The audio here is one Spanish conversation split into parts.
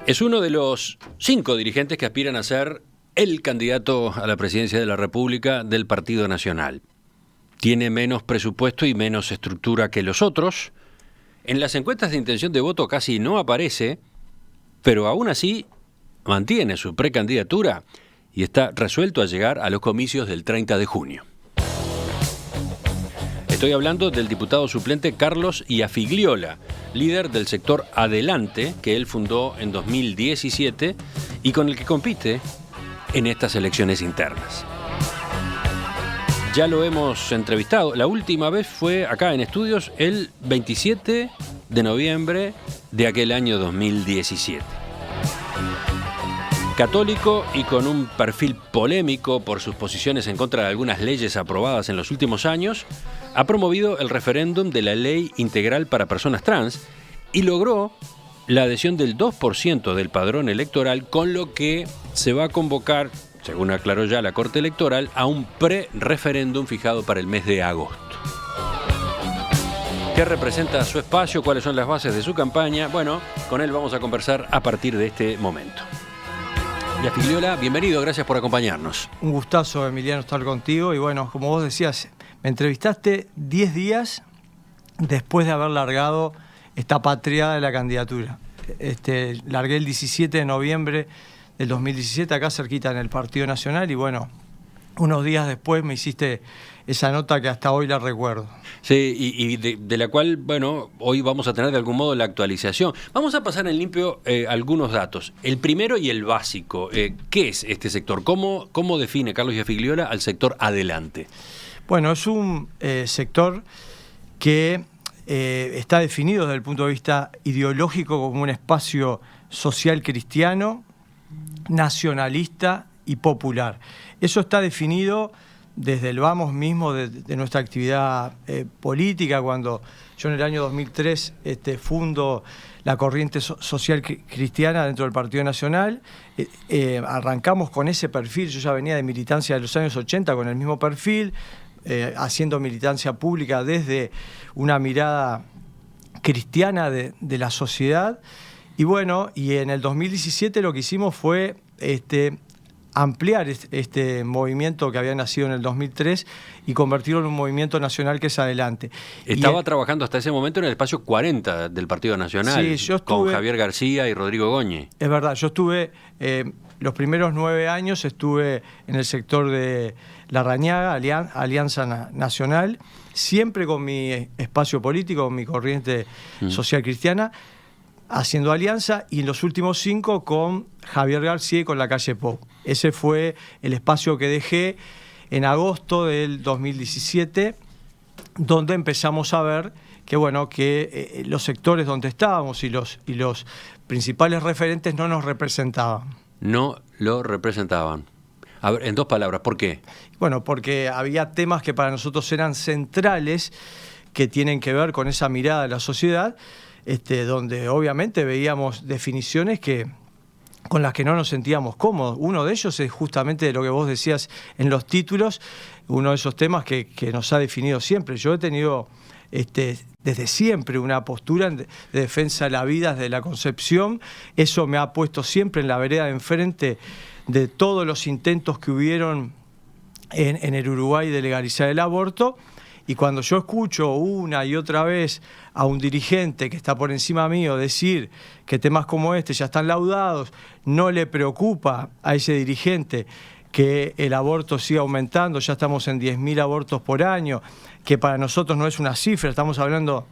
Es uno de los 5 dirigentes que aspiran a ser el candidato a la presidencia de la República del Partido Nacional. Tiene menos presupuesto y menos estructura que los otros. En las encuestas de intención de voto casi no aparece, pero aún así mantiene su precandidatura y está resuelto a llegar a los comicios del 30 de junio. Estoy hablando del diputado suplente Carlos Iafigliola, líder del sector Adelante, que él fundó en 2017 y con el que compite en estas elecciones internas. Ya lo hemos entrevistado. La última vez fue acá en estudios el 27 de noviembre de aquel año 2017. Católico y con un perfil polémico por sus posiciones en contra de algunas leyes aprobadas en los últimos años, ha promovido el referéndum de la Ley Integral para Personas Trans y logró la adhesión del 2% del padrón electoral, con lo que se va a convocar, según aclaró ya la Corte Electoral, a un pre-referéndum fijado para el mes de agosto. ¿Qué representa su espacio? ¿Cuáles son las bases de su campaña? Bueno, con él vamos a conversar a partir de este momento. Iafigliola, bienvenido, gracias por acompañarnos. Un gustazo, Emiliano, estar contigo. Y bueno, como vos decías, me entrevistaste 10 días después de haber largado esta patria de la candidatura. Largué el 17 de noviembre del 2017, acá cerquita en el Partido Nacional, y bueno, unos días después me hiciste esa nota que hasta hoy la recuerdo. Sí, y de la cual, bueno, hoy vamos a tener de algún modo la actualización. Vamos a pasar en limpio algunos datos. El primero y el básico. ¿Qué es este sector? ¿Cómo define Carlos Iafigliola al sector Adelante? Bueno, es un sector que está definido desde el punto de vista ideológico como un espacio social cristiano, nacionalista y popular. Eso está definido desde el vamos mismo de nuestra actividad política, cuando yo en el año 2003 fundo la corriente social cristiana dentro del Partido Nacional. Arrancamos con ese perfil. Yo ya venía de militancia de los años 80 con el mismo perfil, haciendo militancia pública desde una mirada cristiana de la sociedad. Y bueno, y en el 2017 lo que hicimos fue ampliar este movimiento que había nacido en el 2003 y convertirlo en un movimiento nacional que es Adelante. Estaba trabajando hasta ese momento en el espacio 40 del Partido Nacional, sí, yo estuve, con Javier García y Rodrigo Goñi. Es verdad, yo estuve, los primeros 9 años estuve en el sector de Larrañaga, Alianza Nacional, siempre con mi espacio político, con mi corriente social cristiana, haciendo alianza, y en los últimos 5 con Javier García y con la calle Pou. Ese fue el espacio que dejé en agosto del 2017, donde empezamos a ver que, bueno, que los sectores donde estábamos y los principales referentes no nos representaban. No lo representaban. A ver, en 2 palabras, ¿por qué? Bueno, porque había temas que para nosotros eran centrales, que tienen que ver con esa mirada de la sociedad, donde obviamente veíamos definiciones con las que no nos sentíamos cómodos. Uno de ellos es justamente lo que vos decías en los títulos, uno de esos temas que nos ha definido siempre. Yo he tenido desde siempre una postura de defensa de la vida desde la concepción. Eso me ha puesto siempre en la vereda de enfrente de todos los intentos que hubieron en el Uruguay de legalizar el aborto. Y cuando yo escucho una y otra vez a un dirigente que está por encima mío decir que temas como este ya están laudados, no le preocupa a ese dirigente que el aborto siga aumentando, ya estamos en 10.000 abortos por año, que para nosotros no es una cifra, estamos hablando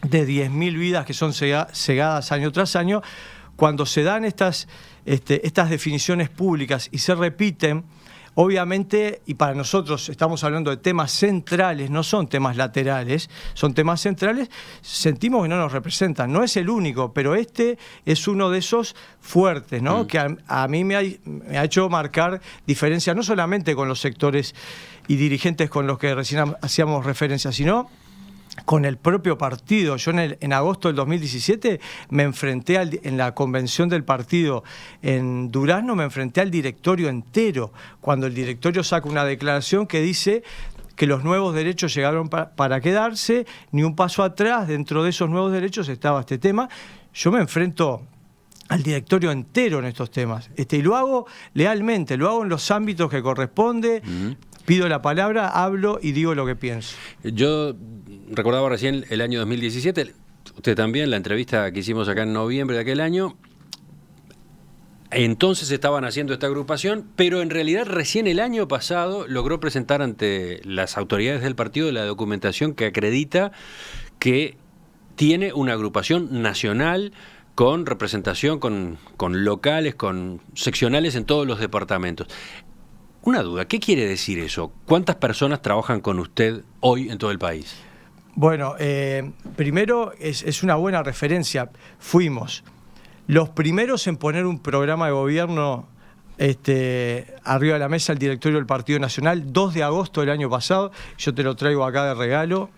de 10.000 vidas que son cegadas año tras año. Cuando se dan estas definiciones públicas y se repiten, obviamente, y para nosotros estamos hablando de temas centrales, no son temas laterales, son temas centrales, sentimos que no nos representan. No es el único, pero es uno de esos fuertes, ¿no? Que a mí me ha hecho marcar diferencias, no solamente con los sectores y dirigentes con los que recién hacíamos referencia, sino con el propio partido. Yo en agosto del 2017 me enfrenté en la convención del partido en Durazno, me enfrenté al directorio entero, cuando el directorio saca una declaración que dice que los nuevos derechos llegaron para quedarse, ni un paso atrás. Dentro de esos nuevos derechos estaba este tema. Yo me enfrento al directorio entero en estos temas. Y lo hago lealmente, lo hago en los ámbitos que corresponde, pido la palabra, hablo y digo lo que pienso. Yo recordaba recién el año 2017, usted también, la entrevista que hicimos acá en noviembre de aquel año. Entonces estaban haciendo esta agrupación, pero en realidad recién el año pasado logró presentar ante las autoridades del partido la documentación que acredita que tiene una agrupación nacional con representación, con locales, con seccionales en todos los departamentos. Una duda, ¿qué quiere decir eso? ¿Cuántas personas trabajan con usted hoy en todo el país? Bueno, primero es una buena referencia. Fuimos los primeros en poner un programa de gobierno arriba de la mesa el directorio del Partido Nacional, 2 de agosto del año pasado. Yo te lo traigo acá de regalo.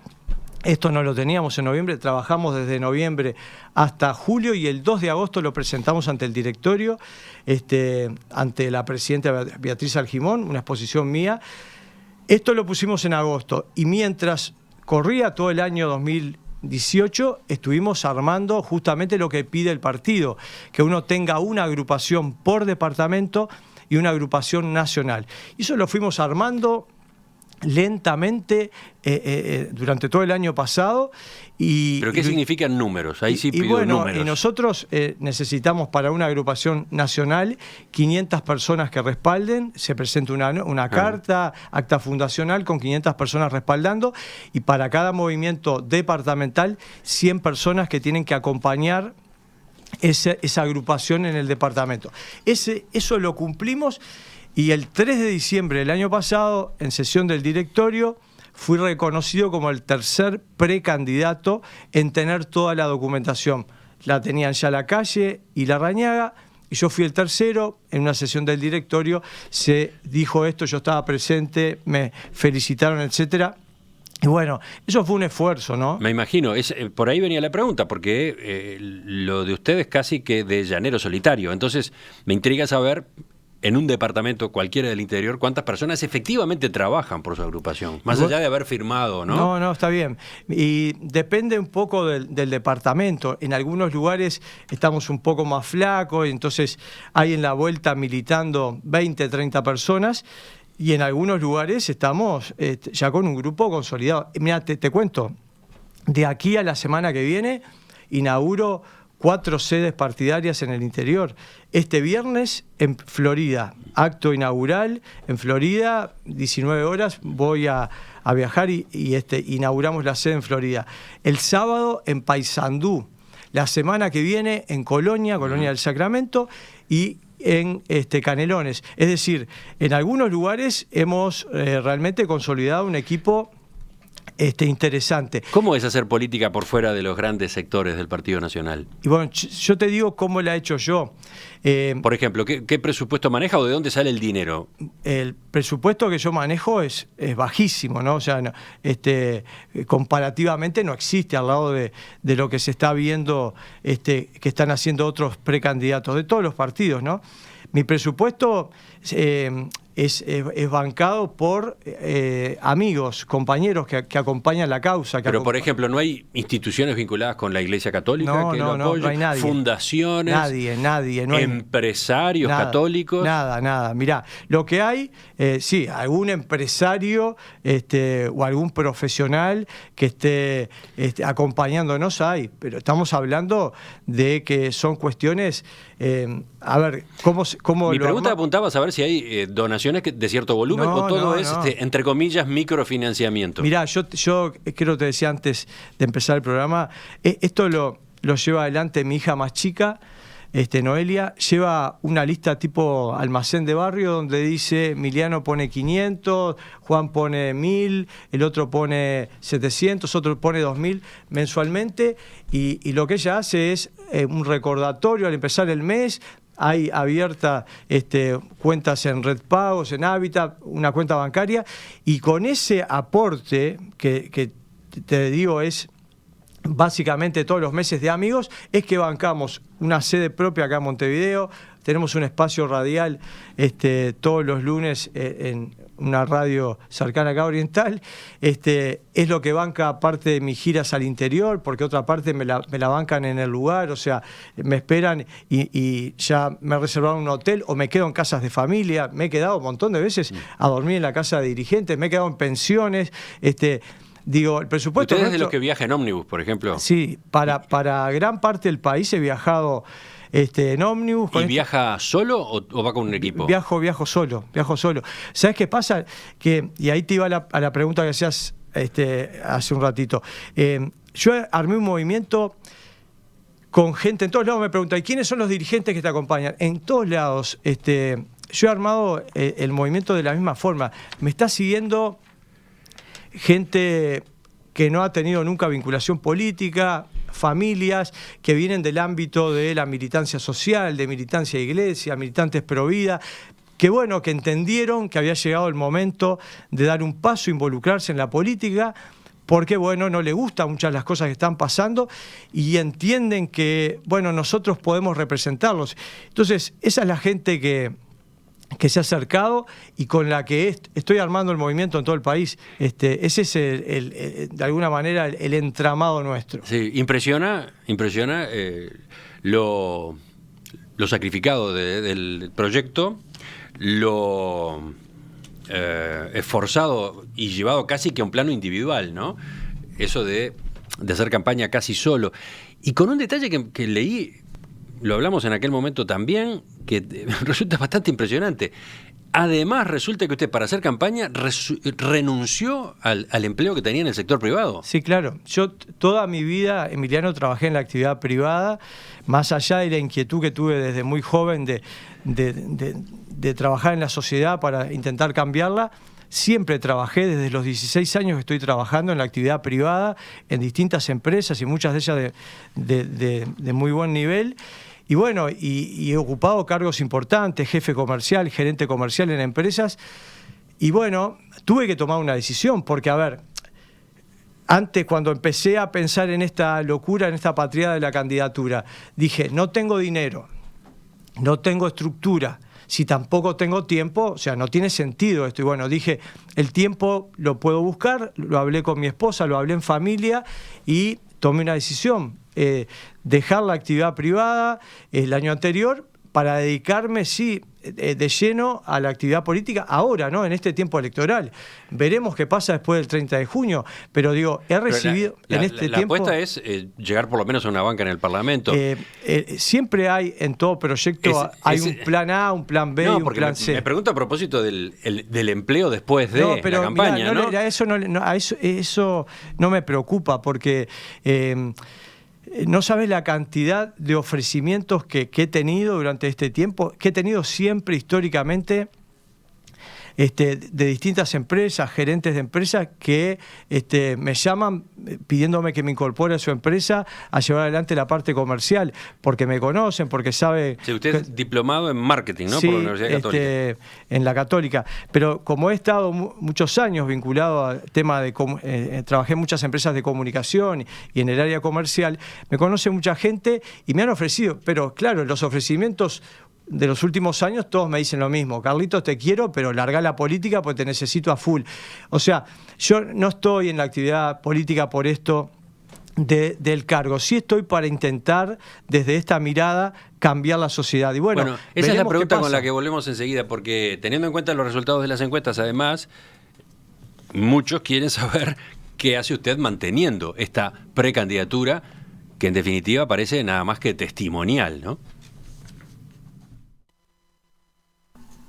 Esto no lo teníamos en noviembre, trabajamos desde noviembre hasta julio y el 2 de agosto lo presentamos ante el directorio, ante la presidenta Beatriz Argimón, una exposición mía. Esto lo pusimos en agosto y mientras corría todo el año 2018 estuvimos armando justamente lo que pide el partido, que uno tenga una agrupación por departamento y una agrupación nacional. Y eso lo fuimos armando lentamente durante todo el año pasado. ¿Pero qué significan números? Ahí sí pido números. Y nosotros necesitamos para una agrupación nacional 500 personas que respalden, se presenta una carta, acta fundacional con 500 personas respaldando, y para cada movimiento departamental 100 personas que tienen que acompañar esa agrupación en el departamento. Eso lo cumplimos. Y el 3 de diciembre del año pasado, en sesión del directorio, fui reconocido como el tercer precandidato en tener toda la documentación. La tenían ya La Calle y Larrañaga, y yo fui el tercero. En una sesión del directorio se dijo esto, yo estaba presente, me felicitaron, etcétera. Y bueno, eso fue un esfuerzo, ¿no? Me imagino, por ahí venía la pregunta, porque lo de ustedes casi que de llanero solitario. Entonces, me intriga saber, en un departamento cualquiera del interior, ¿cuántas personas efectivamente trabajan por su agrupación? Más allá de haber firmado, ¿no? No, está bien. Y depende un poco del departamento. En algunos lugares estamos un poco más flacos, y entonces hay en la vuelta militando 20, 30 personas, y en algunos lugares estamos ya con un grupo consolidado. Mira, te cuento, de aquí a la semana que viene inauguro 4 sedes partidarias en el interior. Este viernes en Florida, acto inaugural en Florida, 19 horas, voy a viajar y inauguramos la sede en Florida. El sábado en Paysandú, la semana que viene en Colonia del Sacramento, y en Canelones. Es decir, en algunos lugares hemos realmente consolidado un equipo interesante. ¿Cómo es hacer política por fuera de los grandes sectores del Partido Nacional? Y bueno, yo te digo cómo la he hecho yo. Por ejemplo, ¿qué presupuesto maneja o de dónde sale el dinero? El presupuesto que yo manejo es bajísimo, ¿no? O sea, comparativamente no existe al lado de lo que se está viendo que están haciendo otros precandidatos de todos los partidos, ¿no? Mi presupuesto es bancado por amigos, compañeros que acompañan la causa. Pero, por ejemplo, ¿no hay instituciones vinculadas con la Iglesia Católica que lo apoyen? No hay nadie. ¿Fundaciones? Nadie. No hay ¿Empresarios católicos? Nada. Mirá, lo que hay, sí, algún empresario o algún profesional que esté acompañándonos hay, pero estamos hablando de que son cuestiones... a ver, ¿cómo Mi pregunta apuntaba a saber si hay donaciones de cierto volumen o todo es, entre comillas, microfinanciamiento. Mirá, yo creo que te decía antes de empezar el programa, esto lo lleva adelante mi hija más chica, Noelia, lleva una lista tipo almacén de barrio donde dice Emiliano pone 500, Juan pone 1000, el otro pone 700, otro pone 2000 mensualmente, y lo que ella hace es un recordatorio al empezar el mes. Hay abiertas cuentas en Red Pagos, en Hábitat, una cuenta bancaria, y con ese aporte que te digo es básicamente todos los meses de amigos, es que bancamos una sede propia acá en Montevideo, tenemos un espacio radial todos los lunes en una radio cercana acá oriental, es lo que banca parte de mis giras al interior, porque otra parte me la bancan en el lugar, o sea, me esperan y ya me reservaron un hotel o me quedo en casas de familia, me he quedado un montón de veces a dormir en la casa de dirigentes, me he quedado en pensiones, digo, el presupuesto... ¿Usted es de los que viaja en ómnibus, por ejemplo? Sí, para gran parte del país he viajado en ómnibus. ¿Y viaja solo o va con un equipo? Viajo solo. ¿Sabes qué pasa? Y ahí te iba a la pregunta que hacías hace un ratito. Yo armé un movimiento con gente, en todos lados me preguntan, ¿y quiénes son los dirigentes que te acompañan? En todos lados, yo he armado el movimiento de la misma forma. Me está siguiendo gente que no ha tenido nunca vinculación política, familias que vienen del ámbito de la militancia social, de militancia de iglesia, militantes pro vida, que bueno, que entendieron que había llegado el momento de dar un paso, involucrarse en la política, porque bueno, no les gustan muchas las cosas que están pasando y entienden que bueno, nosotros podemos representarlos. Entonces, esa es la gente que se ha acercado y con la que estoy armando el movimiento en todo el país. Ese es, de alguna manera, el entramado nuestro. Sí, impresiona lo sacrificado del proyecto, lo esforzado y llevado casi que a un plano individual, ¿no? Eso de hacer campaña casi solo. Y con un detalle que leí, lo hablamos en aquel momento también, que resulta bastante impresionante. Además, resulta que usted para hacer campaña renunció al empleo que tenía en el sector privado. Sí, claro. Yo toda mi vida, Emiliano, trabajé en la actividad privada, más allá de la inquietud que tuve desde muy joven de trabajar en la sociedad para intentar cambiarla. Siempre trabajé, desde los 16 años que estoy trabajando en la actividad privada, en distintas empresas y muchas de ellas de muy buen nivel. Y bueno, y he ocupado cargos importantes, jefe comercial, gerente comercial en empresas. Y bueno, tuve que tomar una decisión, porque a ver, antes cuando empecé a pensar en esta locura, en esta patria de la candidatura, dije, no tengo dinero, no tengo estructura, si tampoco tengo tiempo, o sea, no tiene sentido esto. Y bueno, dije, el tiempo lo puedo buscar, lo hablé con mi esposa, lo hablé en familia y tomé una decisión. Dejar la actividad privada el año anterior para dedicarme, sí, de lleno a la actividad política ahora, ¿no? En este tiempo electoral. Veremos qué pasa después del 30 de junio, pero digo, he recibido en este tiempo... La apuesta es llegar por lo menos a una banca en el Parlamento. Siempre hay, en todo proyecto, hay un plan A, un plan B y un plan C. Me pregunto a propósito del empleo después de la campaña, ¿no? Eso no me preocupa, porque... no sabes la cantidad de ofrecimientos que he tenido durante este tiempo, que he tenido siempre históricamente de distintas empresas, gerentes de empresas que me llaman pidiéndome que me incorpore a su empresa a llevar adelante la parte comercial, porque me conocen, porque sabe... Sí, usted es diplomado en marketing, ¿no? Sí, por la Universidad Católica. En la Católica. Pero como he estado muchos años vinculado al tema de... trabajé en muchas empresas de comunicación y en el área comercial, me conoce mucha gente y me han ofrecido, pero claro, los ofrecimientos de los últimos años todos me dicen lo mismo: Carlitos, te quiero, pero larga la política porque te necesito a full. O sea, yo no estoy en la actividad política por esto del cargo. Sí estoy para intentar, desde esta mirada, cambiar la sociedad. Y bueno, esa es la pregunta con la que volvemos enseguida, porque teniendo en cuenta los resultados de las encuestas, además, muchos quieren saber qué hace usted manteniendo esta precandidatura, que en definitiva parece nada más que testimonial, ¿no?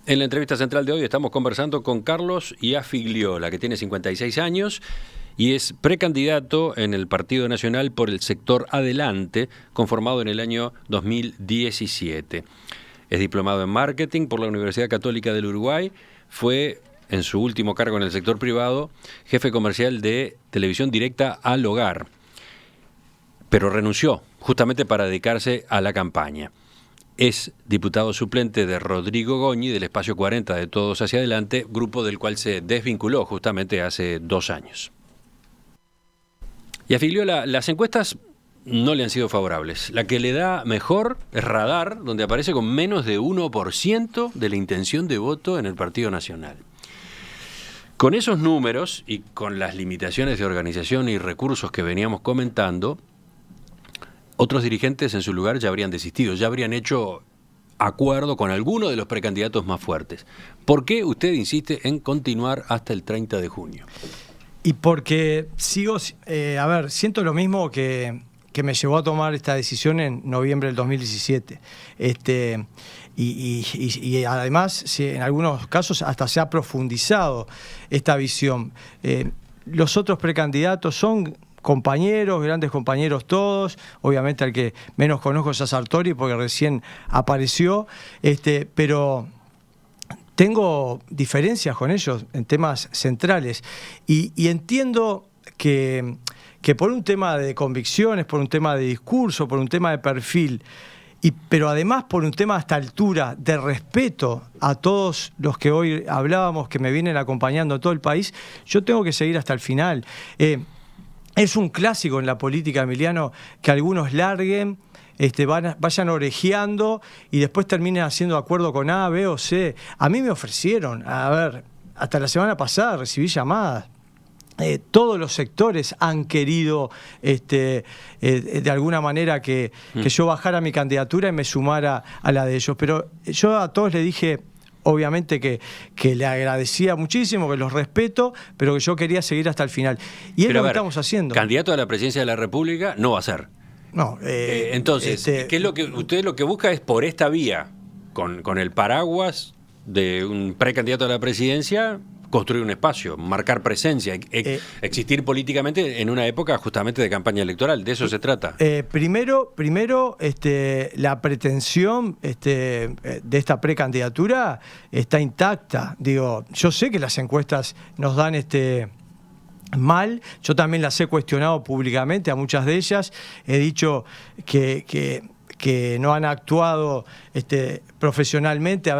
En la entrevista central de hoy estamos conversando con Carlos Iafigliola, que tiene 56 años y es precandidato en el Partido Nacional por el sector Adelante, conformado en el año 2017. Es diplomado en marketing por la Universidad Católica del Uruguay. Fue, en su último cargo en el sector privado, jefe comercial de televisión directa al hogar, pero renunció justamente para dedicarse a la campaña. Es diputado suplente de Rodrigo Goñi, del Espacio 40 de Todos Hacia Adelante, grupo del cual se desvinculó justamente hace 2 años. Y a Figliola, las encuestas no le han sido favorables. La que le da mejor es Radar, donde aparece con menos de 1% de la intención de voto en el Partido Nacional. Con esos números y con las limitaciones de organización y recursos que veníamos comentando, otros dirigentes en su lugar ya habrían desistido, ya habrían hecho acuerdo con alguno de los precandidatos más fuertes. ¿Por qué usted insiste en continuar hasta el 30 de junio? Y porque siento lo mismo que me llevó a tomar esta decisión en noviembre del 2017. Y además, en algunos casos, hasta se ha profundizado esta visión. Los otros precandidatos son compañeros, grandes compañeros todos. Obviamente al que menos conozco es a Sartori porque recién apareció, pero tengo diferencias con ellos en temas centrales y entiendo que por un tema de convicciones, por un tema de discurso, por un tema de perfil, pero además por un tema a esta altura de respeto a todos los que hoy hablábamos, que me vienen acompañando a todo el país, yo tengo que seguir hasta el final. Es un clásico en la política, Emiliano, que algunos larguen, vayan orejeando y después terminen haciendo acuerdo con A, B o C. A mí me ofrecieron, hasta la semana pasada recibí llamadas. Todos los sectores han querido de alguna manera que yo bajara mi candidatura y me sumara a la de ellos. Pero yo a todos les dije, obviamente que le agradecía muchísimo, que los respeto, pero que yo quería seguir hasta el final. Y es lo que estamos haciendo. Candidato a la presidencia de la República no va a ser. No. Entonces, ¿qué es lo que usted lo que busca es por esta vía, con el paraguas de un precandidato a la presidencia, construir un espacio, marcar presencia, existir políticamente en una época justamente de campaña electoral? ¿De eso se trata? Primero, la pretensión de esta precandidatura está intacta. Digo, yo sé que las encuestas nos dan mal, yo también las he cuestionado públicamente a muchas de ellas, he dicho que no han actuado profesionalmente.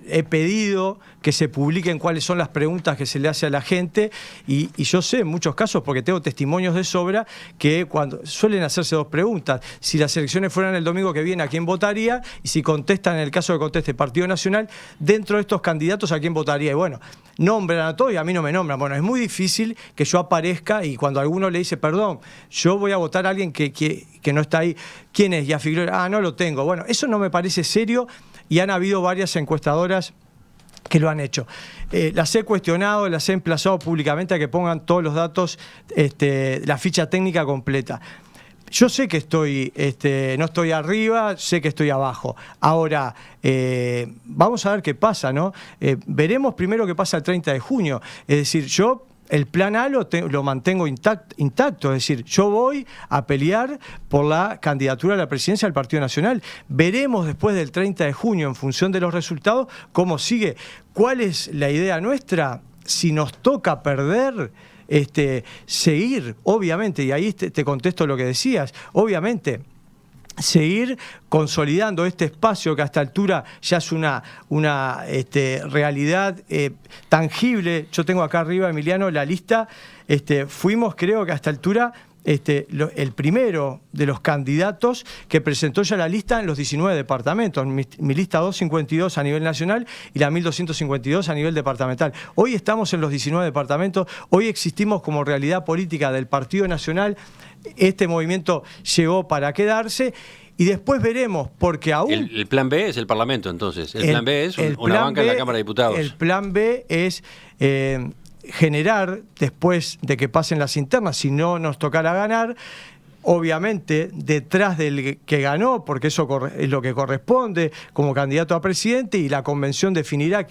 He pedido que se publiquen cuáles son las preguntas que se le hace a la gente y yo sé en muchos casos, porque tengo testimonios de sobra, que cuando suelen hacerse dos preguntas: si las elecciones fueran el domingo que viene, ¿a quién votaría? Y si contestan, en el caso que conteste Partido Nacional, dentro de estos candidatos, ¿a quién votaría? Y bueno, nombran a todos y a mí no me nombran. Bueno, es muy difícil que yo aparezca y cuando alguno le dice, perdón, yo voy a votar a alguien que no está ahí, ¿quién es? Y a Figliola, no lo tengo. Bueno, eso no me parece serio y han habido varias encuestadoras que lo han hecho. Las he cuestionado, las he emplazado públicamente a que pongan todos los datos, la ficha técnica completa. Yo sé que no estoy arriba, sé que estoy abajo. Ahora, vamos a ver qué pasa, ¿no? Veremos primero qué pasa el 30 de junio. Es decir, yo el plan A lo mantengo intacto, es decir, yo voy a pelear por la candidatura a la presidencia del Partido Nacional. Veremos después del 30 de junio, en función de los resultados, cómo sigue. ¿Cuál es la idea nuestra? Si nos toca perder, seguir, obviamente, y ahí te contesto lo que decías, obviamente, seguir consolidando este espacio que a esta altura ya es una realidad tangible. Yo tengo acá arriba, Emiliano, la lista. Fuimos, creo que a esta altura, el primero de los candidatos que presentó ya la lista en los 19 departamentos. Mi lista 252 a nivel nacional y la 1252 a nivel departamental. Hoy estamos en los 19 departamentos, hoy existimos como realidad política del Partido Nacional. Este movimiento llegó para quedarse y después veremos, porque aún... El plan B es el Parlamento, entonces. El plan B es una banca en la Cámara de Diputados. El plan B es generar, después de que pasen las internas, si no nos tocara ganar, obviamente detrás del que ganó, porque eso es lo que corresponde como candidato a presidente, y la convención definirá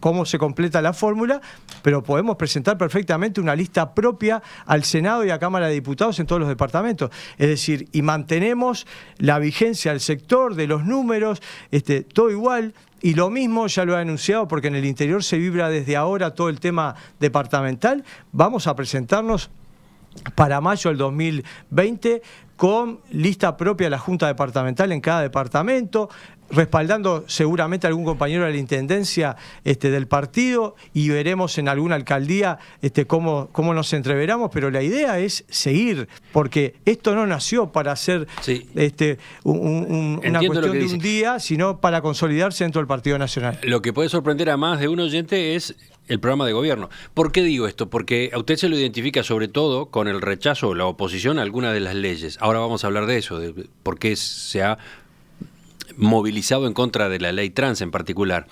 cómo se completa la fórmula, pero podemos presentar perfectamente una lista propia al Senado y a Cámara de Diputados en todos los departamentos. Es decir, y mantenemos la vigencia del sector, de los números, todo igual. Y lo mismo ya lo he anunciado, porque en el interior se vibra desde ahora todo el tema departamental. Vamos a presentarnos para mayo del 2020, con lista propia de la Junta Departamental en cada departamento, respaldando seguramente a algún compañero de la Intendencia del partido, y veremos en alguna alcaldía cómo nos entreveramos, pero la idea es seguir, porque esto no nació para hacer una cuestión de un día, sino para consolidarse dentro del Partido Nacional. Lo que puede sorprender a más de un oyente es el programa de gobierno. ¿Por qué digo esto? Porque a usted se lo identifica sobre todo con el rechazo o la oposición a algunas de las leyes. Ahora vamos a hablar de eso, de por qué se ha movilizado en contra de la ley trans en particular.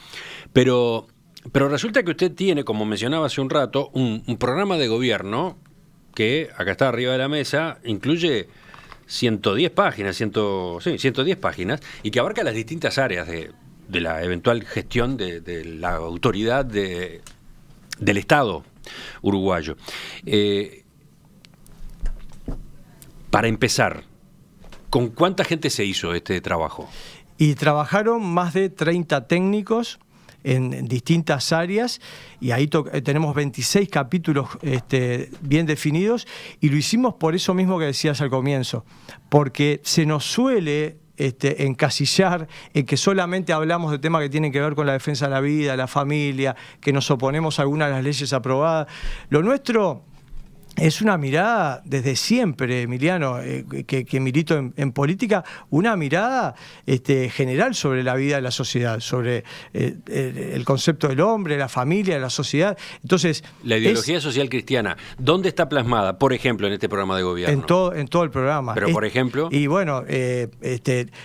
Pero resulta que usted tiene, como mencionaba hace un rato, un programa de gobierno que, acá está arriba de la mesa, incluye 110 páginas, 110 páginas, y que abarca las distintas áreas de la eventual gestión de la autoridad del Estado uruguayo. Para empezar, ¿con cuánta gente se hizo este trabajo? Y trabajaron más de 30 técnicos en distintas áreas, y ahí tenemos 26 capítulos bien definidos, y lo hicimos por eso mismo que decías al comienzo, porque se nos suele encasillar en que solamente hablamos de temas que tienen que ver con la defensa de la vida, la familia, que nos oponemos a algunas de las leyes aprobadas. Lo nuestro es una mirada desde siempre, Emiliano, que milito en política, una mirada general sobre la vida de la sociedad, sobre el concepto del hombre, la familia, la sociedad. Entonces, la ideología social cristiana, ¿dónde está plasmada, por ejemplo, en este programa de gobierno? En todo el programa. Pero, por ejemplo... Y bueno,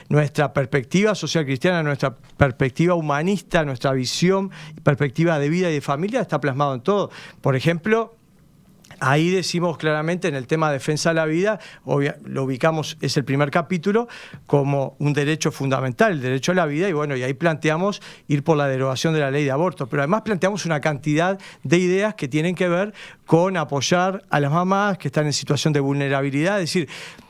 nuestra perspectiva social cristiana, nuestra perspectiva humanista, nuestra visión, perspectiva de vida y de familia está plasmado en todo. Por ejemplo... Ahí decimos claramente en el tema de defensa de la vida, lo ubicamos, es el primer capítulo, como un derecho fundamental, el derecho a la vida, y bueno, y ahí planteamos ir por la derogación de la ley de aborto, pero además planteamos una cantidad de ideas que tienen que ver con apoyar a las mamás que están en situación de vulnerabilidad, es decir,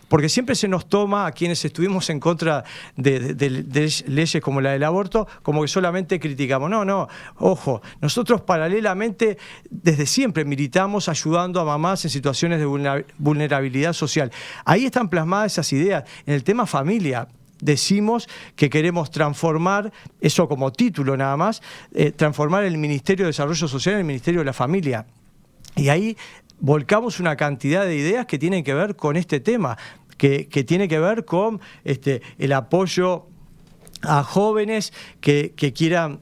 porque siempre se nos toma a quienes estuvimos en contra de leyes como la del aborto, como que solamente criticamos. No, ojo, nosotros paralelamente desde siempre militamos ayudando a mamás en situaciones de vulnerabilidad social. Ahí están plasmadas esas ideas. En el tema familia, decimos que queremos transformar, eso como título nada más, transformar el Ministerio de Desarrollo Social en el Ministerio de la Familia. Y ahí volcamos una cantidad de ideas que tienen que ver con este tema, que tiene que ver con el apoyo a jóvenes que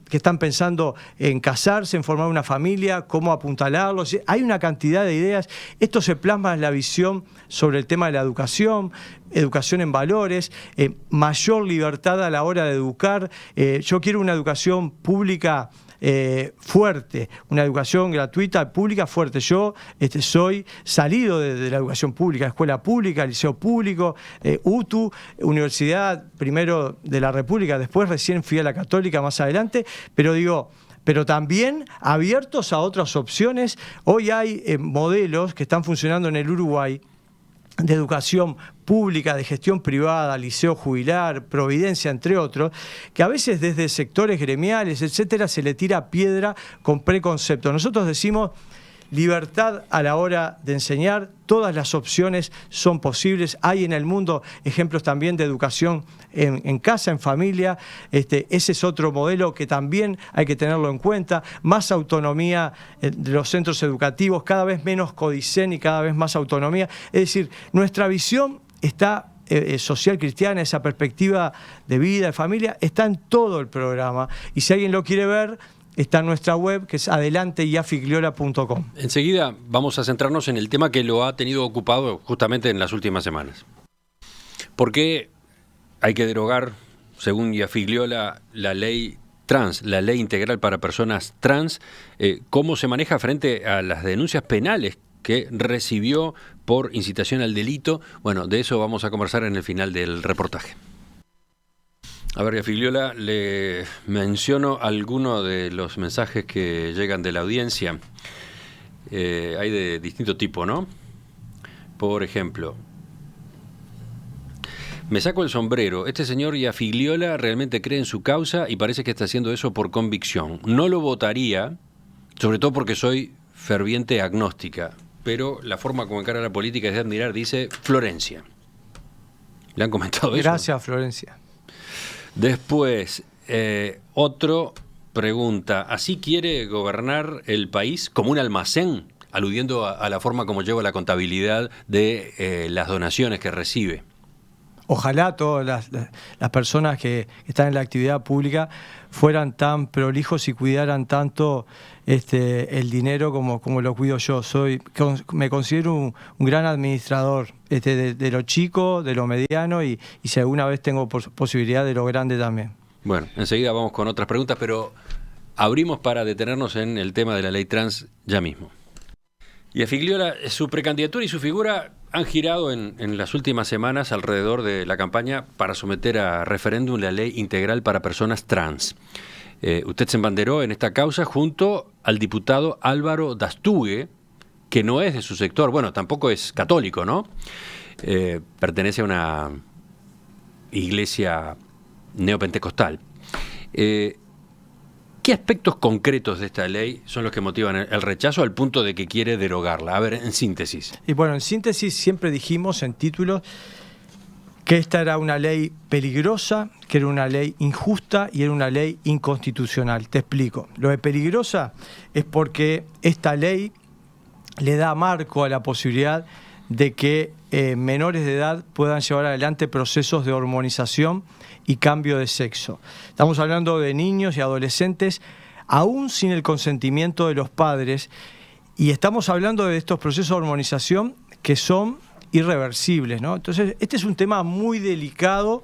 están pensando en casarse, en formar una familia, cómo apuntalarlos. Hay una cantidad de ideas. Esto se plasma en la visión sobre el tema de la educación en valores, mayor libertad a la hora de educar. Yo quiero una educación pública fuerte, una educación gratuita, pública, fuerte. Yo soy salido de la educación pública, escuela pública, liceo público, UTU, Universidad primero de la República, después recién fui a la Católica más adelante, pero también abiertos a otras opciones. Hoy hay modelos que están funcionando en el Uruguay de educación pública, de gestión privada, liceo jubilar, Providencia, entre otros, que a veces desde sectores gremiales, etcétera, se le tira piedra con preconceptos. Nosotros decimos libertad a la hora de enseñar, todas las opciones son posibles. Hay en el mundo ejemplos también de educación en casa, en familia. Ese es otro modelo que también hay que tenerlo en cuenta. Más autonomía de los centros educativos, cada vez menos Codicen y cada vez más autonomía. Es decir, nuestra visión está social cristiana, esa perspectiva de vida, de familia, está en todo el programa. Y si alguien lo quiere ver, está en nuestra web, que es adelanteiafigliola.com. Enseguida vamos a centrarnos en el tema que lo ha tenido ocupado justamente en las últimas semanas. ¿Por qué hay que derogar, según Iafigliola, la ley trans, la ley integral para personas trans? ¿Cómo se maneja frente a las denuncias penales que recibió por incitación al delito? Bueno, de eso vamos a conversar en el final del reportaje. A ver, Iafigliola, le menciono algunos de los mensajes que llegan de la audiencia. Hay de distinto tipo, ¿no? Por ejemplo, me saco el sombrero. Este señor Iafigliola realmente cree en su causa y parece que está haciendo eso por convicción. No lo votaría, sobre todo porque soy ferviente agnóstica. pero la forma como encara la política es de admirar, dice Florencia. ¿Le han comentado eso? Gracias, Florencia. Después, otro pregunta, ¿así quiere gobernar el país como un almacén? Aludiendo a la forma como lleva la contabilidad de las donaciones que recibe. Ojalá todas las personas que están en la actividad pública fueran tan prolijos y cuidaran tanto el dinero como lo cuido yo. Me considero un gran administrador de lo chico, de lo mediano y si alguna vez tengo posibilidad de lo grande también. Bueno, enseguida vamos con otras preguntas, pero abrimos para detenernos en el tema de la ley trans ya mismo. Y a Figliola, su precandidatura y su figura han girado en las últimas semanas alrededor de la campaña para someter a referéndum la ley integral para personas trans. Usted se embanderó en esta causa junto al diputado Álvaro Dastugue, que no es de su sector, bueno, tampoco es católico, ¿no? Pertenece a una iglesia neopentecostal. ¿Qué aspectos concretos de esta ley son los que motivan el rechazo al punto de que quiere derogarla? A ver, en síntesis. Y bueno, en síntesis siempre dijimos en títulos que esta era una ley peligrosa, que era una ley injusta y era una ley inconstitucional. Te explico. Lo de peligrosa es porque esta ley le da marco a la posibilidad de que menores de edad puedan llevar adelante procesos de hormonización y cambio de sexo. Estamos hablando de niños y adolescentes aún sin el consentimiento de los padres y estamos hablando de estos procesos de hormonización que son irreversibles, ¿no? Entonces, este es un tema muy delicado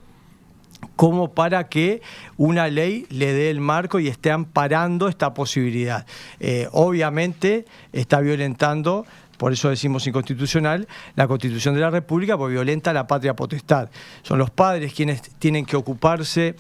como para que una ley le dé el marco y esté amparando esta posibilidad. Obviamente está violentando, por eso decimos inconstitucional, la Constitución de la República, porque violenta la patria potestad. Son los padres quienes tienen que ocuparse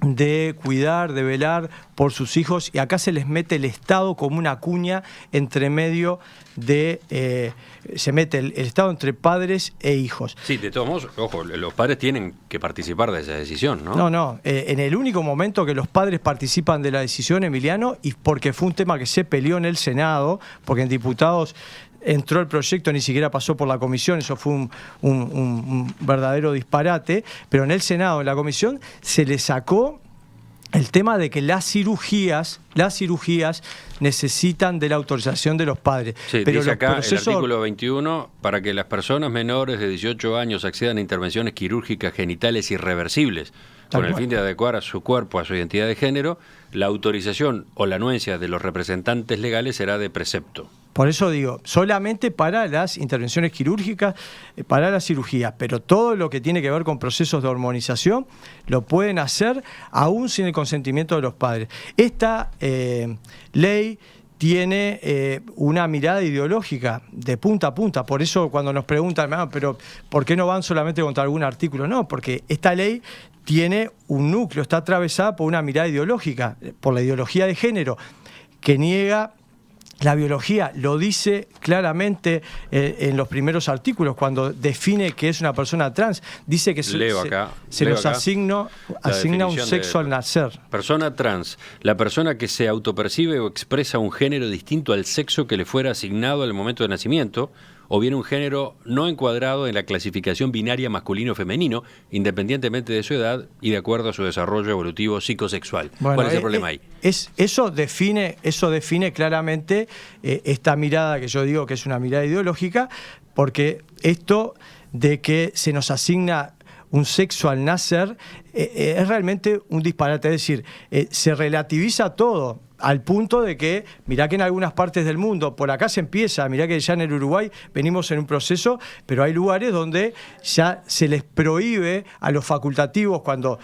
de cuidar, de velar por sus hijos, y acá se les mete el Estado como una cuña entre medio de... se mete el Estado entre padres e hijos. Sí, de todos modos, ojo, los padres tienen que participar de esa decisión, ¿no? No, en el único momento que los padres participan de la decisión, Emiliano, y porque fue un tema que se peleó en el Senado, porque en diputados entró el proyecto, ni siquiera pasó por la comisión, eso fue un verdadero disparate, pero en el Senado, en la comisión, se le sacó el tema de que las cirugías necesitan de la autorización de los padres. Sí, pero dice acá el artículo 21, para que las personas menores de 18 años accedan a intervenciones quirúrgicas genitales irreversibles, con el fin de adecuar a su cuerpo a su identidad de género, la autorización o la anuencia de los representantes legales será de precepto. Por eso digo, solamente para las intervenciones quirúrgicas, para la cirugía, pero todo lo que tiene que ver con procesos de hormonización lo pueden hacer aún sin el consentimiento de los padres. Esta ley tiene una mirada ideológica de punta a punta, por eso cuando nos preguntan, pero ¿por qué no van solamente contra algún artículo? No, porque esta ley tiene un núcleo, está atravesada por una mirada ideológica, por la ideología de género, que niega la biología, lo dice claramente en los primeros artículos, cuando define que es una persona trans, dice que se nos asigna un sexo al nacer. Persona trans, la persona que se autopercibe o expresa un género distinto al sexo que le fuera asignado al momento de nacimiento, o bien un género no encuadrado en la clasificación binaria masculino o femenino, independientemente de su edad y de acuerdo a su desarrollo evolutivo psicosexual. Bueno, ¿cuál es el problema ahí? Eso define claramente esta mirada que yo digo que es una mirada ideológica, porque esto de que se nos asigna un sexo al nacer es realmente un disparate, es decir, se relativiza todo. Al punto de que, mirá que en algunas partes del mundo, por acá se empieza, mirá que ya en el Uruguay venimos en un proceso, pero hay lugares donde ya se les prohíbe a los facultativos cuando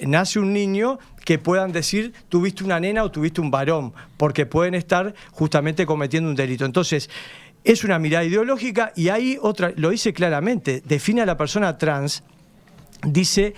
nace un niño que puedan decir tuviste una nena o tuviste un varón, porque pueden estar justamente cometiendo un delito. Entonces, es una mirada ideológica y hay otra, lo dice claramente, define a la persona trans, dice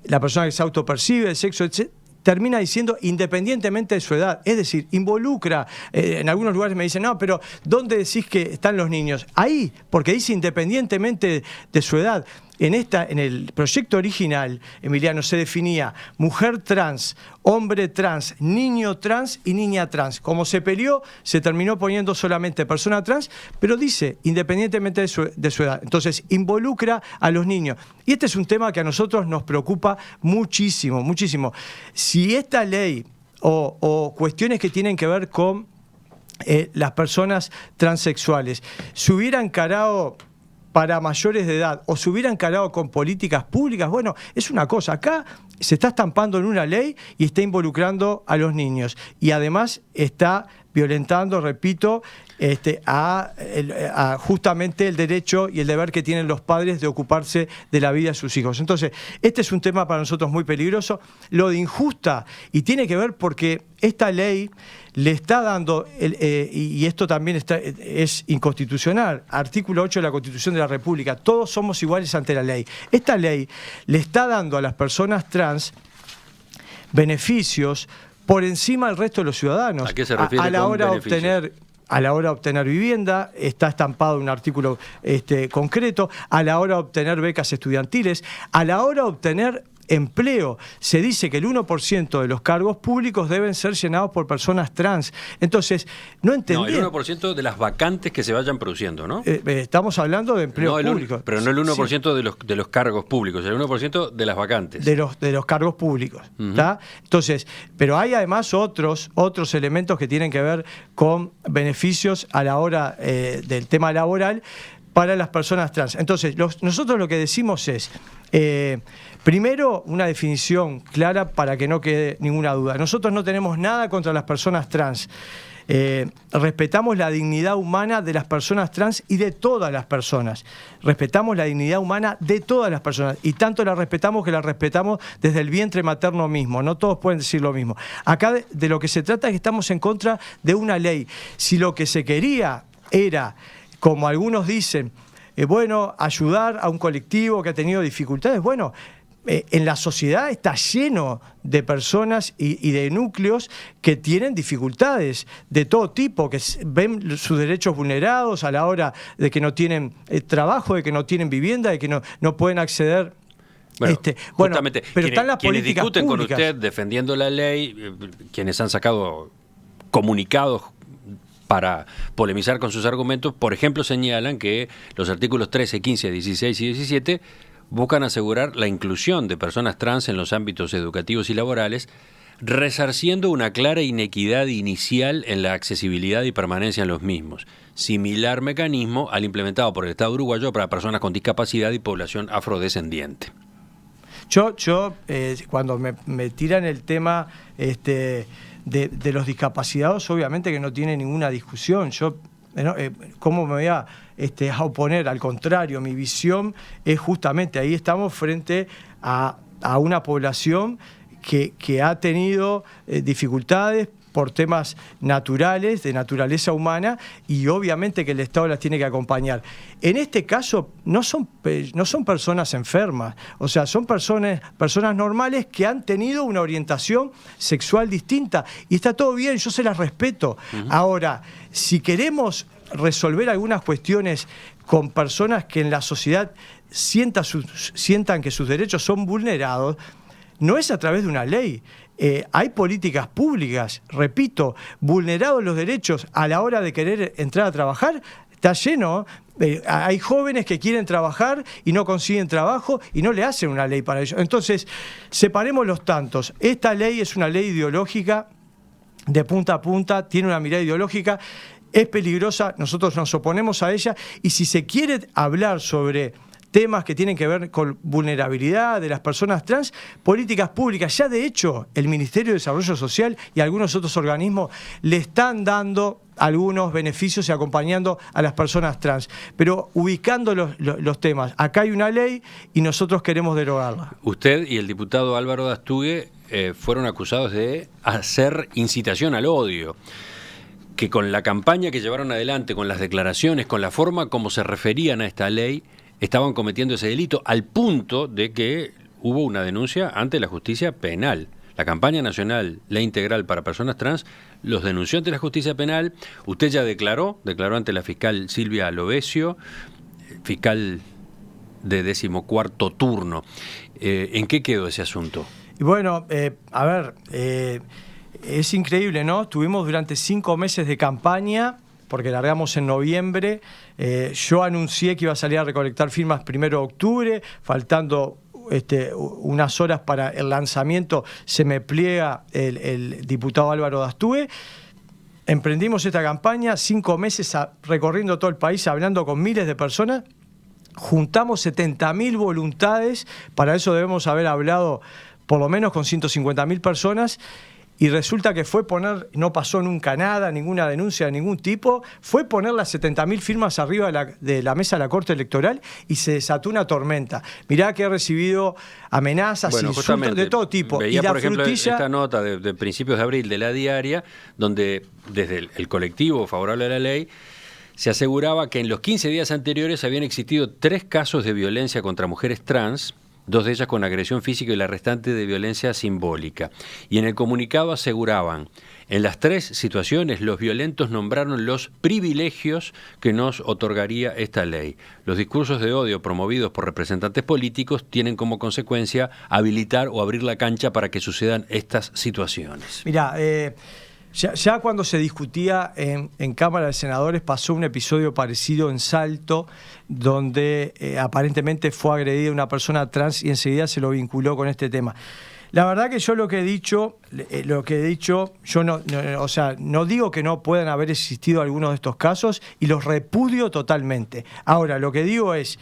la persona que se autopercibe, el sexo, etc., termina diciendo independientemente de su edad, es decir, involucra, en algunos lugares me dicen, no, pero ¿dónde decís que están los niños? Ahí, porque dice independientemente de su edad. en el proyecto original, Emiliano, se definía mujer trans, hombre trans, niño trans y niña trans. Como se peleó, se terminó poniendo solamente persona trans, pero dice, independientemente de su edad. Entonces, involucra a los niños. Y este es un tema que a nosotros nos preocupa muchísimo, muchísimo. Si esta ley o cuestiones que tienen que ver con las personas transexuales se hubiera encarado para mayores de edad o se hubiera encarado con políticas públicas, bueno, es una cosa. Acá se está estampando en una ley y está involucrando a los niños. Y además está violentando, repito, a justamente el derecho y el deber que tienen los padres de ocuparse de la vida de sus hijos. Entonces, este es un tema para nosotros muy peligroso. Lo de injusta, y tiene que ver porque esta ley le está dando, y esto también es inconstitucional, artículo 8 de la Constitución de la República, todos somos iguales ante la ley. Esta ley le está dando a las personas trans beneficios por encima del resto de los ciudadanos. ¿A qué se refiere a la con hora de beneficios? A la hora de obtener vivienda, está estampado en un artículo concreto, a la hora de obtener becas estudiantiles, a la hora de obtener empleo. Se dice que el 1% de los cargos públicos deben ser llenados por personas trans. Entonces, no entendí. No, el 1% de las vacantes que se vayan produciendo, ¿no? Estamos hablando de empleo público. Pero no el 1% sí, de los cargos públicos, el 1% de las vacantes. De los cargos públicos. ¿Tá? Entonces, pero hay además otros elementos que tienen que ver con beneficios a la hora del tema laboral para las personas trans. Entonces, nosotros lo que decimos es, primero, una definición clara para que no quede ninguna duda. Nosotros no tenemos nada contra las personas trans. Respetamos la dignidad humana de las personas trans y de todas las personas. Respetamos la dignidad humana de todas las personas. Y tanto la respetamos que la respetamos desde el vientre materno mismo. No todos pueden decir lo mismo. Acá de lo que se trata es que estamos en contra de una ley. Si lo que se quería era, como algunos dicen, bueno, ayudar a un colectivo que ha tenido dificultades, bueno, en la sociedad está lleno de personas y de núcleos que tienen dificultades de todo tipo, que ven sus derechos vulnerados a la hora de que no tienen trabajo, de que no tienen vivienda, de que no pueden acceder. Bueno, justamente, pero están las quienes políticas discuten públicas. con usted defendiendo la ley, quienes han sacado comunicados para polemizar con sus argumentos, por ejemplo, señalan que los artículos 13, 15, 16 y 17 buscan asegurar la inclusión de personas trans en los ámbitos educativos y laborales, resarciendo una clara inequidad inicial en la accesibilidad y permanencia en los mismos. Similar mecanismo al implementado por el Estado uruguayo para personas con discapacidad y población afrodescendiente. Yo cuando me tiran el tema de los discapacitados, obviamente que no tiene ninguna discusión. ¿Cómo me voy a oponer? Al contrario, mi visión es justamente, ahí estamos frente a una población que ha tenido dificultades por temas naturales, de naturaleza humana, y obviamente que el Estado las tiene que acompañar. En este caso no son personas enfermas, o sea, son personas normales que han tenido una orientación sexual distinta, y está todo bien, yo se las respeto. Ahora, si queremos resolver algunas cuestiones con personas que en la sociedad sientan que sus derechos son vulnerados, no es a través de una ley. Hay políticas públicas, repito, vulnerados los derechos a la hora de querer entrar a trabajar, está lleno. Hay jóvenes que quieren trabajar y no consiguen trabajo y no le hacen una ley para ello. Entonces, separemos los tantos. Esta ley es una ley ideológica de punta a punta, tiene una mirada ideológica, es peligrosa, nosotros nos oponemos a ella, y si se quiere hablar sobre temas que tienen que ver con vulnerabilidad de las personas trans, políticas públicas. Ya de hecho, el Ministerio de Desarrollo Social y algunos otros organismos le están dando algunos beneficios y acompañando a las personas trans, pero ubicando los temas. Acá hay una ley y nosotros queremos derogarla. Usted y el diputado Álvaro Dastugue fueron acusados de hacer incitación al odio, que con la campaña que llevaron adelante, con las declaraciones, con la forma como se referían a esta ley, estaban cometiendo ese delito, al punto de que hubo una denuncia ante la justicia penal. La campaña nacional Ley Integral para Personas Trans los denunció ante la justicia penal. Usted ya declaró ante la fiscal Silvia Lovesio, fiscal de 14º turno. ¿En qué quedó ese asunto? Y bueno, a ver, es increíble, ¿no? Tuvimos durante 5 meses de campaña, porque largamos en noviembre. Yo anuncié que iba a salir a recolectar firmas 1 de octubre, faltando unas horas para el lanzamiento, se me pliega el diputado Álvaro Dastúe. Emprendimos esta campaña, 5 meses recorriendo todo el país, hablando con miles de personas. Juntamos 70.000 voluntades, para eso debemos haber hablado por lo menos con 150.000 personas. Y resulta que fue poner, no pasó nunca nada, ninguna denuncia de ningún tipo, fue poner las 70.000 firmas arriba de la mesa de la Corte Electoral y se desató una tormenta. Mirá que he recibido amenazas, insultos de todo tipo. Veía, y la por ejemplo, frutilla... esta nota de principios de abril de La Diaria, donde desde el colectivo favorable a la ley se aseguraba que en los 15 días anteriores habían existido 3 casos de violencia contra mujeres trans, 2 de ellas con agresión física y la restante de violencia simbólica. Y en el comunicado aseguraban, en las 3 situaciones los violentos nombraron los privilegios que nos otorgaría esta ley. Los discursos de odio promovidos por representantes políticos tienen como consecuencia habilitar o abrir la cancha para que sucedan estas situaciones. Mirá, ya cuando se discutía en Cámara de Senadores pasó un episodio parecido en Salto, donde aparentemente fue agredida una persona trans y enseguida se lo vinculó con este tema. La verdad que yo lo que he dicho, yo no digo que no puedan haber existido algunos de estos casos y los repudio totalmente. Ahora, lo que digo es...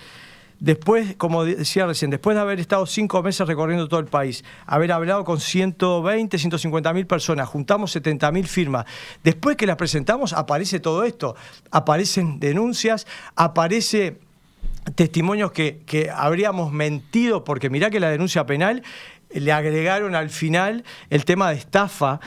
Después, como decía recién, después de haber estado 5 meses recorriendo todo el país, haber hablado con 120, 150.000 personas, juntamos 70.000 firmas, después que las presentamos aparece todo esto, aparecen denuncias, aparece testimonios que habríamos mentido, porque mirá que la denuncia penal le agregaron al final el tema de estafa,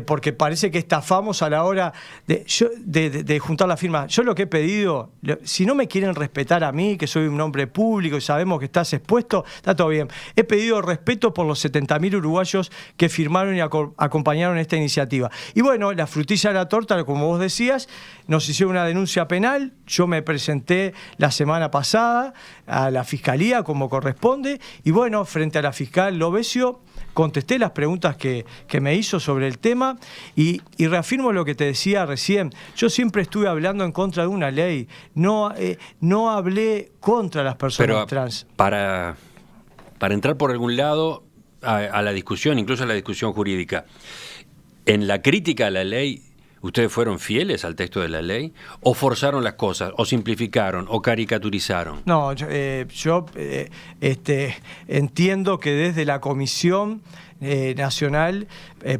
porque parece que estafamos a la hora de juntar la firma. Yo lo que he pedido, si no me quieren respetar a mí, que soy un hombre público y sabemos que estás expuesto, está todo bien. He pedido respeto por los 70.000 uruguayos que firmaron y acompañaron esta iniciativa. Y bueno, la frutilla de la torta, como vos decías, nos hicieron una denuncia penal. Yo me presenté la semana pasada a la Fiscalía como corresponde y bueno, frente a la fiscal López, contesté las preguntas que me hizo sobre el tema y reafirmo lo que te decía recién. Yo siempre estuve hablando en contra de una ley, no hablé contra las personas trans. Para entrar por algún lado a la discusión, incluso a la discusión jurídica, en la crítica a la ley, ¿ustedes fueron fieles al texto de la ley? ¿O forzaron las cosas? ¿O simplificaron? ¿O caricaturizaron? No, yo entiendo que desde la Comisión Nacional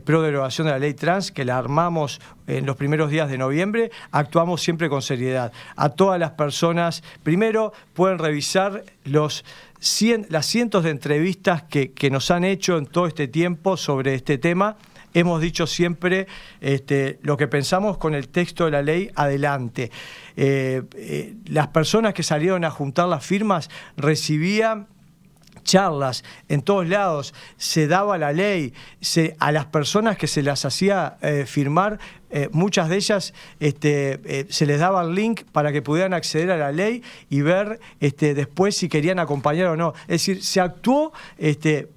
Pro Derogación de la Ley Trans, que la armamos en los primeros días de noviembre, actuamos siempre con seriedad. A todas las personas, primero pueden revisar las cientos de entrevistas que nos han hecho en todo este tiempo sobre este tema. Hemos dicho siempre lo que pensamos con el texto de la ley adelante. Las personas que salieron a juntar las firmas recibían charlas en todos lados, se daba la ley, a las personas que se las hacía firmar, muchas de ellas se les daba el link para que pudieran acceder a la ley y ver después si querían acompañar o no. Es decir, se actuó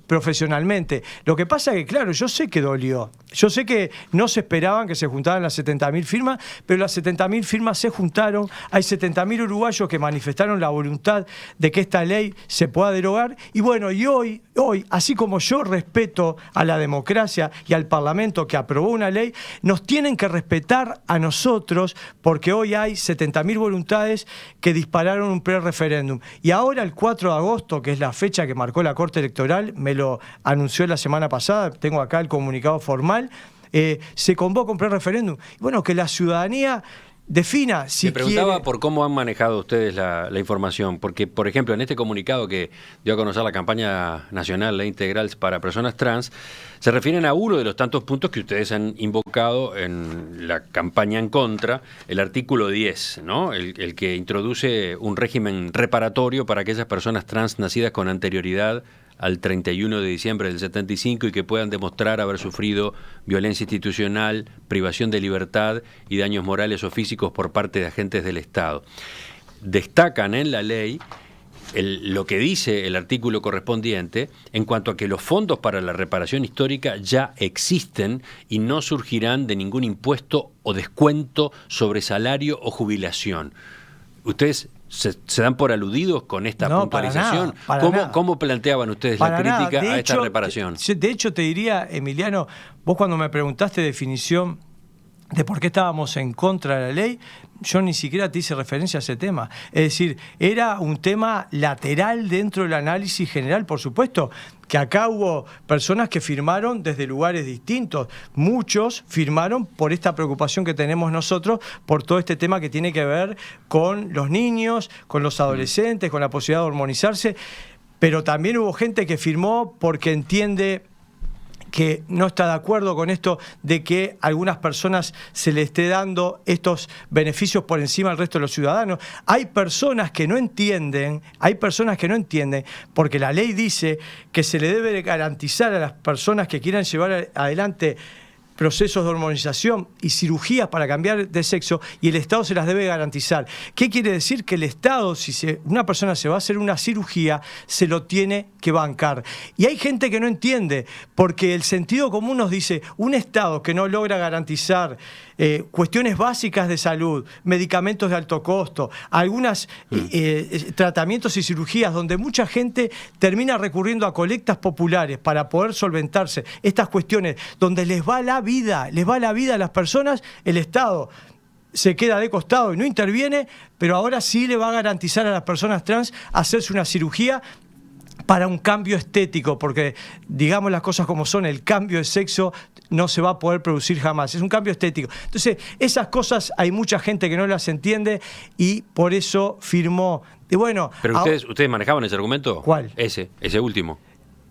profesionalmente. Lo que pasa es que, claro, yo sé que dolió. Yo sé que no se esperaban que se juntaran las 70.000 firmas, pero las 70.000 firmas se juntaron. Hay 70.000 uruguayos que manifestaron la voluntad de que esta ley se pueda derogar. Y bueno, y hoy, así como yo respeto a la democracia y al Parlamento que aprobó una ley, nos tienen que respetar a nosotros, porque hoy hay 70.000 voluntades que dispararon un pre-referéndum. Y ahora el 4 de agosto, que es la fecha que marcó la Corte Electoral, me lo anunció la semana pasada, tengo acá el comunicado formal, se convoca un pre-referéndum. Bueno, que la ciudadanía defina si quiere. Me preguntaba por cómo han manejado ustedes la información, porque, por ejemplo, en este comunicado que dio a conocer la campaña nacional Ley Integral para Personas Trans, se refieren a uno de los tantos puntos que ustedes han invocado en la campaña en contra, el artículo 10, ¿no? El que introduce un régimen reparatorio para aquellas personas trans nacidas con anterioridad al 31 de diciembre del 75 y que puedan demostrar haber sufrido violencia institucional, privación de libertad y daños morales o físicos por parte de agentes del Estado. Destacan en la ley lo que dice el artículo correspondiente en cuanto a que los fondos para la reparación histórica ya existen y no surgirán de ningún impuesto o descuento sobre salario o jubilación. ¿Ustedes se dan por aludidos con esta puntualización? ¿Cómo planteaban ustedes la crítica a esta reparación? De hecho, te diría, Emiliano, vos cuando me preguntaste definición de por qué estábamos en contra de la ley, yo ni siquiera te hice referencia a ese tema. Es decir, era un tema lateral dentro del análisis general, por supuesto, que acá hubo personas que firmaron desde lugares distintos. Muchos firmaron por esta preocupación que tenemos nosotros, por todo este tema que tiene que ver con los niños, con los adolescentes, con la posibilidad de hormonizarse, pero también hubo gente que firmó porque entiende que no está de acuerdo con esto de que a algunas personas se le esté dando estos beneficios por encima del resto de los ciudadanos. Hay personas que no entienden, porque la ley dice que se le debe garantizar a las personas que quieran llevar adelante procesos de hormonización y cirugías para cambiar de sexo, y el Estado se las debe garantizar. ¿Qué quiere decir? Que el Estado, si una persona se va a hacer una cirugía, se lo tiene que bancar. Y hay gente que no entiende, porque el sentido común nos dice, un Estado que no logra garantizar cuestiones básicas de salud, medicamentos de alto costo, algunos tratamientos y cirugías donde mucha gente termina recurriendo a colectas populares para poder solventarse estas cuestiones, donde les va la vida a las personas, el Estado se queda de costado y no interviene, pero ahora sí le va a garantizar a las personas trans hacerse una cirugía para un cambio estético, porque digamos las cosas como son, el cambio de sexo no se va a poder producir jamás, es un cambio estético. Entonces, esas cosas hay mucha gente que no las entiende y por eso firmó. Y bueno, ¿pero ustedes manejaban ese argumento? ¿Cuál? Ese último.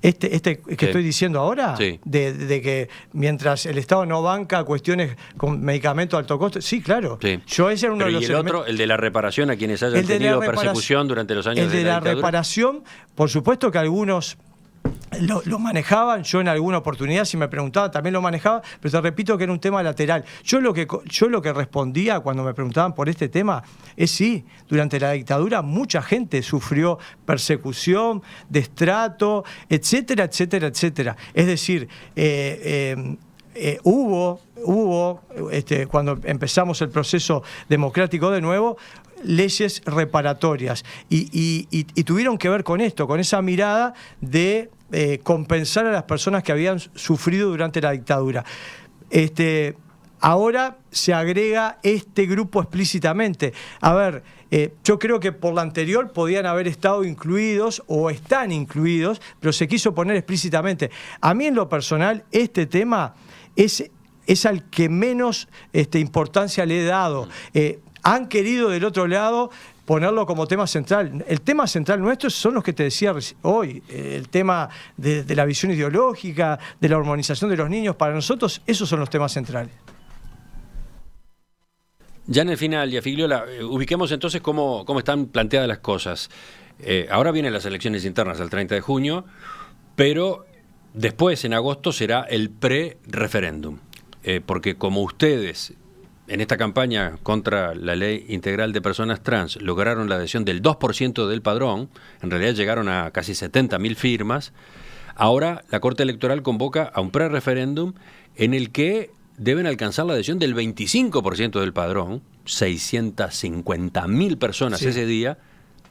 Este que estoy diciendo ahora, sí. de que mientras el Estado no banca cuestiones con medicamentos de alto costo, sí, claro. Sí. Yo ese era uno de los otro, el de la reparación a quienes hayan tenido persecución durante los años de la dictadura. El de la reparación, por supuesto que algunos lo manejaban, yo en alguna oportunidad, si me preguntaban, también lo manejaba, pero te repito que era un tema lateral. Yo lo que respondía cuando me preguntaban por este tema es sí, durante la dictadura mucha gente sufrió persecución, destrato, etcétera, etcétera, etcétera. Es decir, hubo cuando empezamos el proceso democrático de nuevo, leyes reparatorias y tuvieron que ver con esto, con esa mirada de compensar a las personas que habían sufrido durante la dictadura. Ahora se agrega este grupo explícitamente. A ver, yo creo que por la anterior podían haber estado incluidos o están incluidos, pero se quiso poner explícitamente. A mí en lo personal este tema es al que menos importancia le he dado. Han querido del otro lado ponerlo como tema central. El tema central nuestro son los que te decía hoy, el tema de la visión ideológica, de la hormonización de los niños. Para nosotros esos son los temas centrales. Ya en el final, Yafigliola, ubiquemos entonces cómo están planteadas las cosas. Ahora vienen las elecciones internas el 30 de junio, pero después, en agosto, será el pre-referéndum. Porque como ustedes, en esta campaña contra la ley integral de personas trans, lograron la adhesión del 2% del padrón, en realidad llegaron a casi 70.000 firmas, ahora la Corte Electoral convoca a un pre-referéndum en el que deben alcanzar la adhesión del 25% del padrón, 650.000 personas ese día,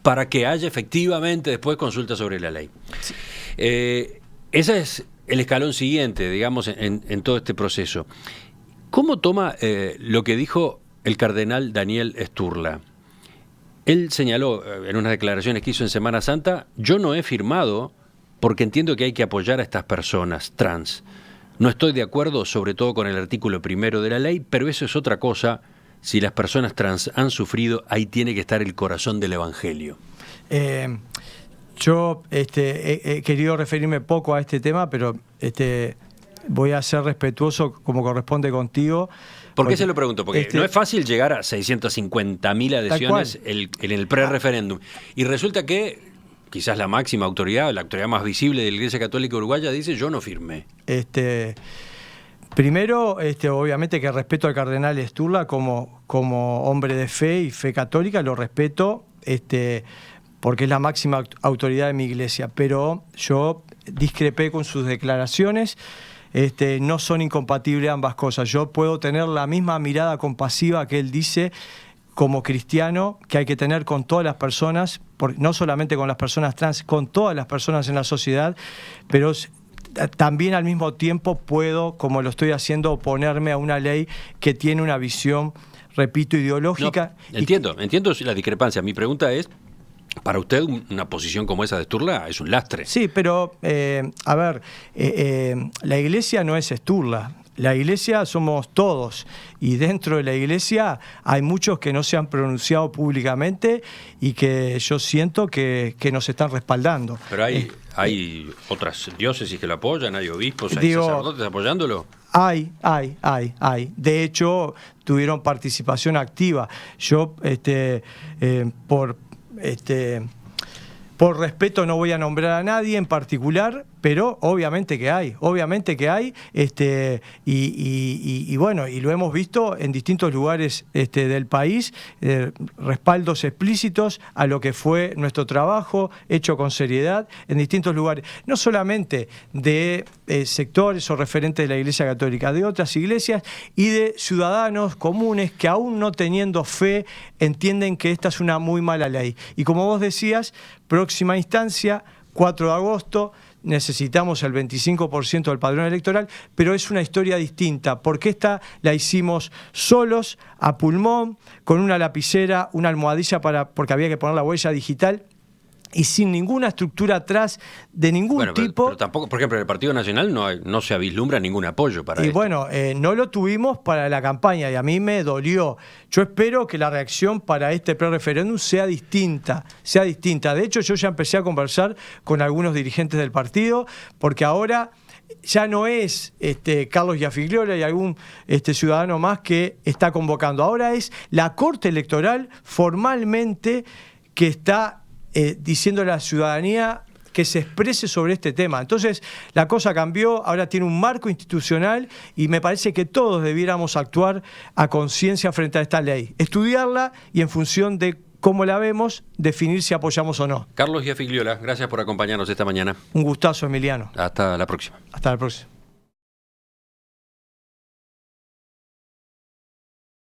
para que haya efectivamente después consulta sobre la ley. Sí. Ese es el escalón siguiente, digamos, en todo este proceso. ¿Cómo toma lo que dijo el cardenal Daniel Sturla? Él señaló en unas declaraciones que hizo en Semana Santa, yo no he firmado porque entiendo que hay que apoyar a estas personas trans. No estoy de acuerdo sobre todo con el artículo 1 de la ley, pero eso es otra cosa. Si las personas trans han sufrido, ahí tiene que estar el corazón del Evangelio. Yo he querido referirme poco a este tema, pero voy a ser respetuoso como corresponde contigo. ¿Por qué se lo pregunto? Porque no es fácil llegar a 650.000 adhesiones en el pre-referéndum. Y resulta que quizás la máxima autoridad, la autoridad más visible de la Iglesia Católica Uruguaya dice yo no firmé. Primero, obviamente que respeto al cardenal Sturla como hombre de fe y fe católica, lo respeto, porque es la máxima autoridad de mi iglesia, pero yo discrepé con sus declaraciones. No son incompatibles ambas cosas. Yo puedo tener la misma mirada compasiva que él dice como cristiano, que hay que tener con todas las personas, no solamente con las personas trans, con todas las personas en la sociedad, pero también al mismo tiempo puedo, como lo estoy haciendo, oponerme a una ley que tiene una visión, repito, ideológica. No, entiendo la discrepancia. Mi pregunta es, para usted una posición como esa de Sturla es un lastre. Sí, pero a ver, la iglesia no es Sturla. La iglesia somos todos, y dentro de la iglesia hay muchos que no se han pronunciado públicamente y que yo siento que nos están respaldando. Pero hay otras diócesis que lo apoyan, hay obispos, hay sacerdotes apoyándolo. Hay. De hecho, tuvieron participación activa. Yo, por respeto no voy a nombrar a nadie en particular, pero obviamente que hay, y bueno, y lo hemos visto en distintos lugares del país, respaldos explícitos a lo que fue nuestro trabajo, hecho con seriedad, en distintos lugares, no solamente de sectores o referentes de la Iglesia Católica, de otras iglesias y de ciudadanos comunes que aún no teniendo fe entienden que esta es una muy mala ley. Y como vos decías, próxima instancia, 4 de agosto, necesitamos el 25% del padrón electoral, pero es una historia distinta, porque esta la hicimos solos, a pulmón, con una lapicera, una almohadilla porque había que poner la huella digital, y sin ninguna estructura atrás de ningún tipo. Pero tampoco, por ejemplo, en el Partido Nacional no se vislumbra ningún apoyo para esto. Y bueno, no lo tuvimos para la campaña y a mí me dolió. Yo espero que la reacción para este pre-referéndum sea distinta. De hecho, yo ya empecé a conversar con algunos dirigentes del partido, porque ahora ya no es Carlos Iafigliola y algún ciudadano más que está convocando. Ahora es la Corte Electoral formalmente que está diciendo a la ciudadanía que se exprese sobre este tema. Entonces, la cosa cambió, ahora tiene un marco institucional y me parece que todos debiéramos actuar a conciencia frente a esta ley, estudiarla y en función de cómo la vemos, definir si apoyamos o no. Carlos Iafigliola, gracias por acompañarnos esta mañana. Un gustazo, Emiliano. Hasta la próxima. Hasta la próxima.